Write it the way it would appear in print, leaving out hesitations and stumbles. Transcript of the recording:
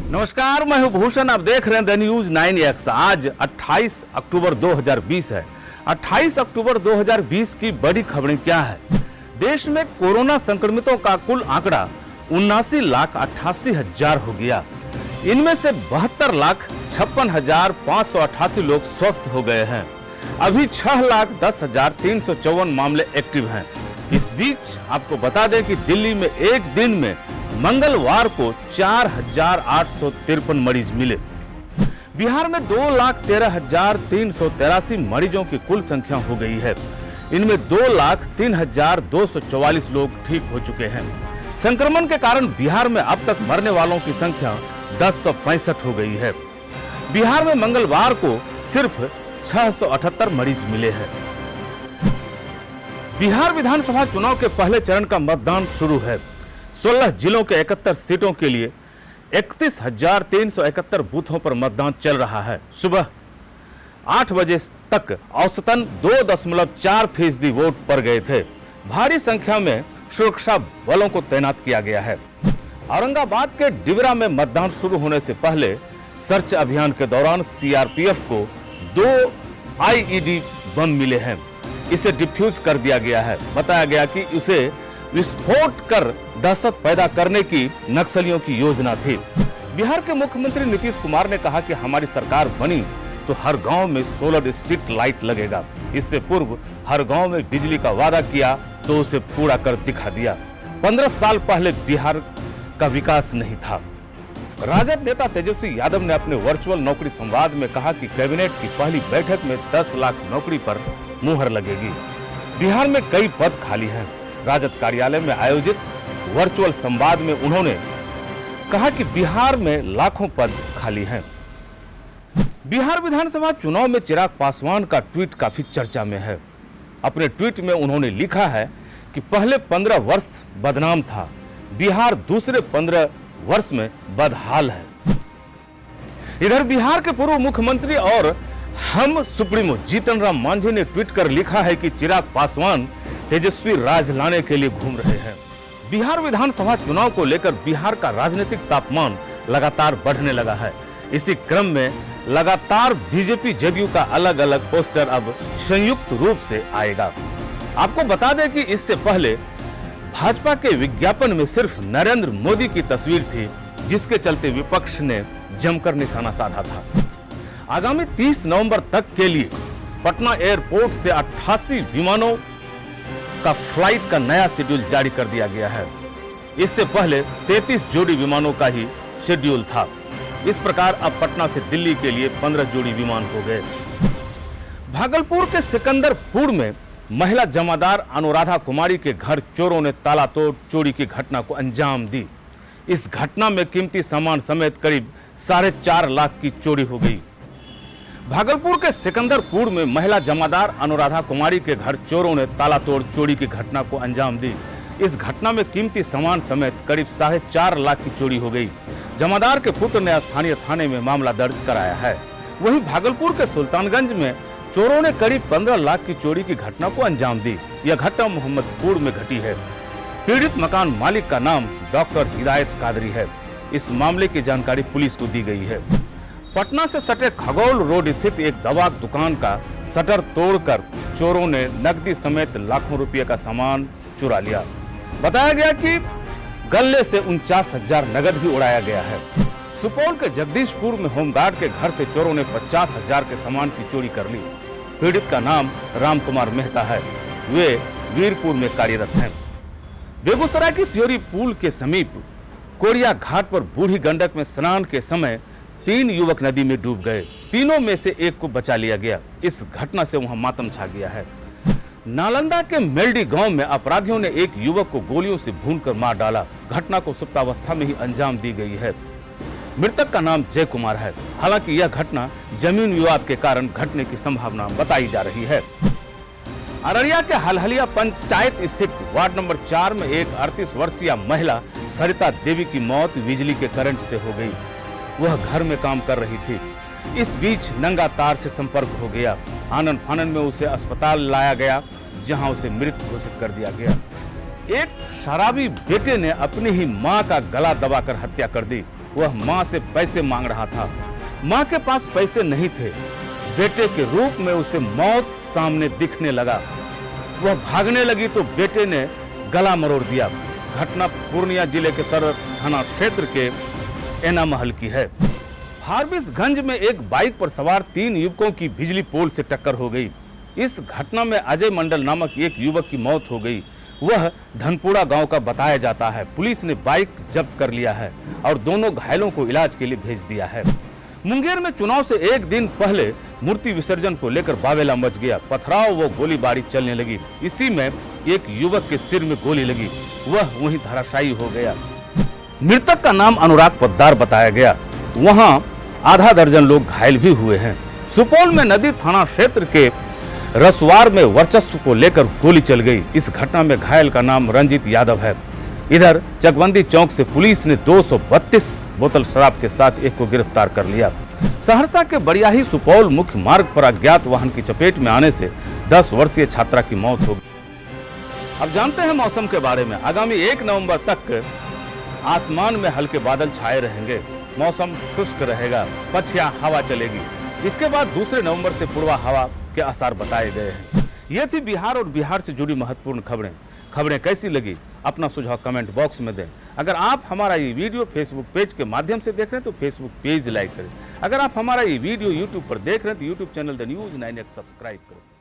नमस्कार, मैं हूं भूषण। आप देख रहे हैं द न्यूज 9X। आज 28 अक्टूबर 2020 है। 28 अक्टूबर 2020 की बड़ी खबरें क्या है? देश में कोरोना संक्रमितों का कुल आंकड़ा 79,88,000 हो गया। इनमें से 72,56,588 लोग स्वस्थ हो गए हैं। अभी 6,10,354 मामले एक्टिव हैं। इस बीच आपको बता दें कि दिल्ली में एक दिन में मंगलवार को 4,853 मरीज मिले। बिहार में 2,13,383 मरीजों की कुल संख्या हो गई है। इनमें 2,03,244 लोग ठीक हो चुके हैं। संक्रमण के कारण बिहार में अब तक मरने वालों की संख्या 1065 हो गई है। बिहार में मंगलवार को सिर्फ 678 मरीज मिले हैं। बिहार विधानसभा चुनाव के पहले चरण का मतदान शुरू है। 16 जिलों के 71 सीटों के लिए 31,371 बूथों पर मतदान चल रहा है। सुबह 8 बजे तक औसतन 2.4% वोट पड़ गए थे। भारी संख्या में सुरक्षा बलों को तैनात किया गया है। औरंगाबाद के डिबरा में मतदान शुरू होने से पहले सर्च अभियान के दौरान सीआरपीएफ को 2 आईईडी बम मिले हैं। इसे डिफ्यूज कर दिया गया है। बताया गया कि उसे विस्फोट कर दहशत पैदा करने की नक्सलियों की योजना थी। बिहार के मुख्यमंत्री नीतीश कुमार ने कहा कि हमारी सरकार बनी तो हर गांव में सोलर स्ट्रीट लाइट लगेगा। इससे पूर्व हर गांव में बिजली का वादा किया तो उसे पूरा कर दिखा दिया। 15 साल पहले बिहार का विकास नहीं था। राजद नेता तेजस्वी यादव ने अपने वर्चुअल नौकरी संवाद में कहा कि कैबिनेट की पहली बैठक में 10 लाख नौकरी पर मुहर लगेगी। बिहार में कई पद खाली हैं। राजद कार्यालय में आयोजित वर्चुअल संवाद में उन्होंने कहा कि बिहार में लाखों पद खाली हैं। बिहार विधानसभा चुनाव में चिराग पासवान का ट्वीट काफी चर्चा में है। अपने ट्वीट में उन्होंने लिखा है कि पहले 15 वर्ष बदनाम था, बिहार दूसरे 15 वर्ष में बदहाल है। इधर बिहार के पूर्व मुख्यमंत्री और हम सुप्रीमो जीतन राम मांझी ने ट्वीट कर लिखा है कि चिराग पासवान तेजस्वी राज लाने के लिए घूम रहे हैं। बिहार विधानसभा चुनाव को लेकर बिहार का राजनीतिक तापमान लगातार बढ़ने लगा है। इसी क्रम में लगातार बीजेपी जेडीयू का अलग अलग पोस्टर अब संयुक्त रूप से आएगा। आपको बता दें कि इससे पहले भाजपा के विज्ञापन में सिर्फ नरेंद्र मोदी की तस्वीर थी, जिसके चलते विपक्ष ने जमकर निशाना साधा था। आगामी 30 नवंबर तक के लिए पटना एयरपोर्ट से 88 विमानों का फ्लाइट का नया शेड्यूल जारी कर दिया गया है। इससे पहले 33 जोड़ी विमानों का ही शेड्यूल था। इस प्रकार अब पटना से दिल्ली के लिए 15 जोड़ी विमान हो गए। भागलपुर के सिकंदरपुर में महिला जमादार अनुराधा कुमारी के घर चोरों ने ताला तोड़ चोरी की घटना को अंजाम दी। इस घटना में कीमती सामान समेत करीब 4.5 लाख की चोरी हो गई। भागलपुर के सिकंदरपुर में महिला जमादार अनुराधा कुमारी के घर चोरों ने ताला तोड़ चोरी की घटना को अंजाम दी। इस घटना में कीमती सामान समेत करीब 4.5 लाख की चोरी हो गई। जमादार के पुत्र ने स्थानीय थाने में मामला दर्ज कराया है। वहीं भागलपुर के सुल्तानगंज में चोरों ने करीब 15 लाख की चोरी की घटना को अंजाम दी। यह घटना मोहम्मदपुर में घटी है। पीड़ित मकान मालिक का नाम डॉक्टर हिदायत कादरी है। इस मामले की जानकारी पुलिस को दी गई है। पटना से सटे खगौल रोड स्थित एक दवा दुकान का शटर तोड़कर चोरों ने नकदी समेत लाखों रुपए का सामान चुरा लिया। बताया गया कि गल्ले से 49,000 नगद भी उड़ाया गया है। सुपौल के जगदीशपुर में होमगार्ड के घर से चोरों ने 50,000 के सामान की चोरी कर ली। पीड़ित का नाम राम कुमार मेहता है। वे वीरपुर में कार्यरत हैं। बेगूसराय की सियोरी पुल के समीप कोरिया घाट पर बूढ़ी गंडक में स्नान के समय 3 युवक नदी में डूब गए। तीनों में से एक को बचा लिया गया। इस घटना से वहां मातम छा गया है। नालंदा के मेल्डी गांव में अपराधियों ने एक युवक को गोलियों से भूनकर मार डाला। घटना को सुप्तावस्था में ही अंजाम दी गई है। मृतक का नाम जय कुमार है। हालांकि यह घटना जमीन विवाद के कारण घटने की संभावना बताई जा रही है। अररिया के हलहलिया पंचायत स्थित वार्ड नंबर 4 में एक 38 वर्षीय महिला सरिता देवी की मौत बिजली के करंट से हो गई। वह घर में काम कर रही थी। इस बीच नंगा तार से संपर्क हो गया। आनन फानन में उसे अस्पताल लाया गया, जहां उसे मृत घोषित कर दिया गया। एक शराबी बेटे ने अपनी ही मां का गला दबाकर हत्या कर दी। वह मां से पैसे मांग रहा था। मां के पास पैसे नहीं थे। बेटे के रूप में उसे मौत सामने दिखने लगा। वह भागने लगी तो बेटे ने गला मरोड़ दिया। घटना पूर्णिया जिले के सरहद थाना क्षेत्र के एना महल की है। फारबिसगंज में एक बाइक पर सवार 3 युवकों की बिजली पोल से टक्कर हो गई। इस घटना में अजय मंडल नामक एक युवक की मौत हो गई। वह धनपुरा गांव का बताया जाता है। पुलिस ने बाइक जब्त कर लिया है और दोनों घायलों को इलाज के लिए भेज दिया है। मुंगेर में चुनाव से एक दिन पहले मूर्ति विसर्जन को लेकर बावेला मच गया। पथराव व गोलीबारी चलने लगी। इसी में एक युवक के सिर में गोली लगी, वह वहीं धराशायी हो गया। मृतक का नाम अनुराग पोद्दार बताया गया। वहां आधा दर्जन लोग घायल भी हुए हैं। सुपौल में नदी थाना क्षेत्र के रसवार में वर्चस्व को लेकर गोली चल गई। इस घटना में घायल का नाम रंजीत यादव है। इधर चकबंदी चौक से पुलिस ने 232 बोतल शराब के साथ एक को गिरफ्तार कर लिया। सहरसा के बरियाही सुपौल मुख्य मार्ग पर अज्ञात वाहन की चपेट में आने से 10 वर्षीय छात्रा की मौत हो गई। अब जानते हैं मौसम के बारे में। आगामी 1 नवंबर तक आसमान में हल्के बादल छाए रहेंगे। मौसम शुष्क रहेगा, पछिया हवा चलेगी। इसके बाद 2 नवंबर से पूर्वा हवा के आसार बताए गए हैं। ये थी बिहार और बिहार से जुड़ी महत्वपूर्ण खबरें कैसी लगी अपना सुझाव कमेंट बॉक्स में दें। अगर आप हमारा ये वीडियो फेसबुक पेज के माध्यम से देख रहे हैं तो फेसबुक पेज लाइक करें। अगर आप हमारा ये वीडियो यूट्यूब पर देख रहे हैं तो YouTube channel the news 9X subscribe करें।